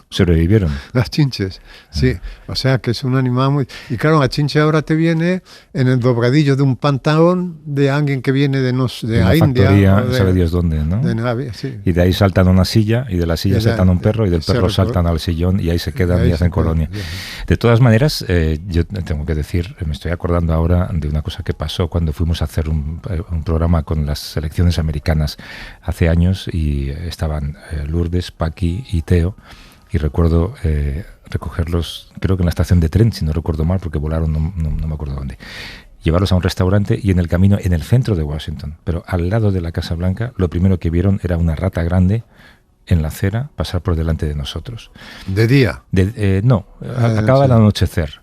Sobrevivieron. Las chinches, sí. O sea que es un animal muy... Y claro, la chinche ahora te viene en el dobladillo de un pantalón de alguien que viene de la India. Factoría, sabe Dios dónde, ¿no? De Navia, sí. Y de ahí saltan a una silla, y de la silla saltan a un perro, y del perro saltan al sillón, y ahí se quedan y hacen colonia. De todas maneras, yo tengo que decir, me estoy acordando ahora de una cosa que pasó cuando fuimos a hacer un programa con las selecciones americanas hace años, y estaban Lourdes, Paqui y Teo, y recuerdo recogerlos, creo que en la estación de tren, si no recuerdo mal, porque volaron, no me acuerdo dónde, llevarlos a un restaurante, y en el camino, en el centro de Washington, pero al lado de la Casa Blanca, lo primero que vieron era una rata grande en la acera pasar por delante de nosotros. ¿De día? No, acaba de anochecer.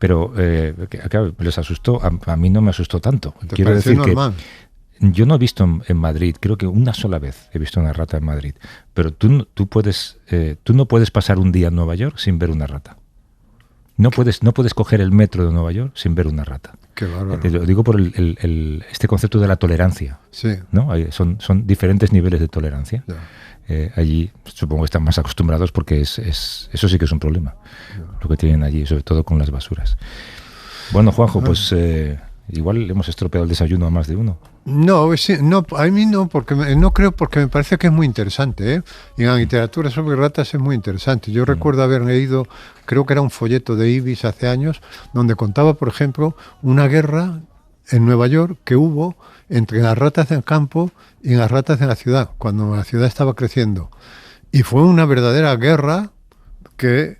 Pero les asustó, a mí no me asustó tanto. Quiero decir normal? Que yo no he visto en Madrid, creo que una sola vez he visto una rata en Madrid, pero tú no puedes pasar un día en Nueva York sin ver una rata. No puedes coger el metro de Nueva York sin ver una rata. Qué bárbaro. Te lo digo por este concepto de la tolerancia. Sí. ¿No? Son diferentes niveles de tolerancia. Allí supongo que están más acostumbrados, porque eso sí que es un problema, lo que tienen allí, sobre todo con las basuras. Bueno, Juanjo, pues igual hemos estropeado el desayuno a más de uno. No, sí, no, a mí no, no creo, porque me parece que es muy interesante, ¿eh? Y en la literatura sobre ratas es muy interesante. Yo recuerdo haber leído, creo que era un folleto de Ibis hace años, donde contaba, por ejemplo, una guerra en Nueva York que hubo entre las ratas del campo y las ratas de la ciudad, cuando la ciudad estaba creciendo. Y fue una verdadera guerra que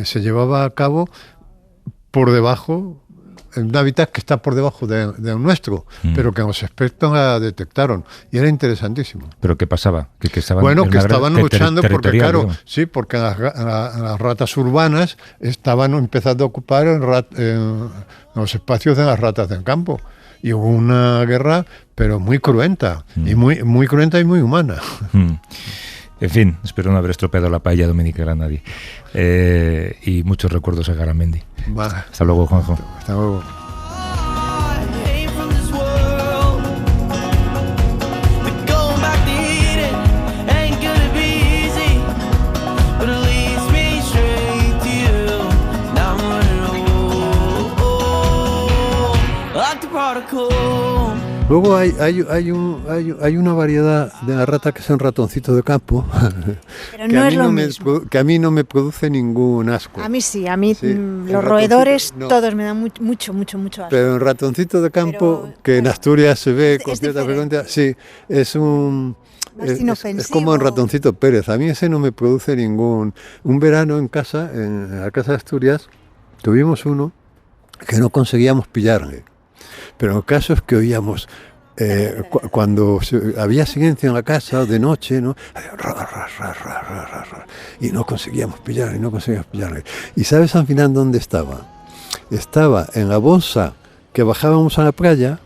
se llevaba a cabo por debajo, en un hábitat que está por debajo de nuestro, pero que los expertos la detectaron, y era interesantísimo. ¿Pero qué pasaba? Que estaban luchando porque, claro, digamos. sí, porque las ratas urbanas estaban empezando a ocupar los espacios de las ratas del campo. Y hubo una guerra, pero muy cruenta, y muy cruenta y muy humana. En fin, espero no haber estropeado la paella dominicana a nadie. Y muchos recuerdos a Garamendi. Vale. Hasta luego, Juanjo. Hasta luego. Luego hay una variedad de la rata que son ratoncitos de campo, pero no es lo mismo. Que a mí no me produce ningún asco. A mí sí, los roedores todos me dan mucho asco. Pero en ratoncito de campo, que en Asturias se ve con cierta frecuencia, sí, es como en Ratoncito Pérez. A mí ese no me produce ningún... Un verano en casa, en la casa de Asturias, tuvimos uno que no conseguíamos pillarle. Pero el caso es que oíamos, cuando había silencio en la casa de noche, ¿no? Y no conseguíamos pillarle. ¿Y sabes al final dónde estaba? Estaba en la bolsa que bajábamos a la playa,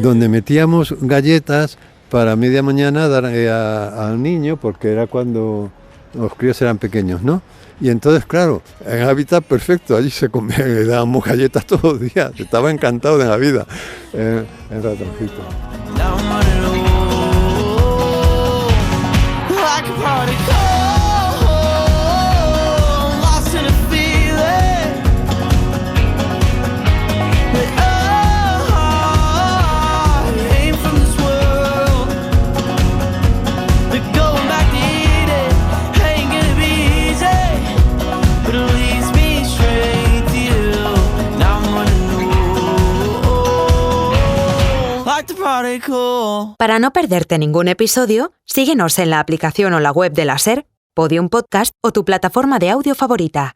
donde metíamos galletas para media mañana darle al niño, porque era cuando los críos eran pequeños, ¿no? Y entonces, claro, en hábitat perfecto, allí se comía, le dábamos galletas todos los días, estaba encantado de la vida, el ratoncito. Para no perderte ningún episodio, síguenos en la aplicación o la web de la SER, Podium Podcast o tu plataforma de audio favorita.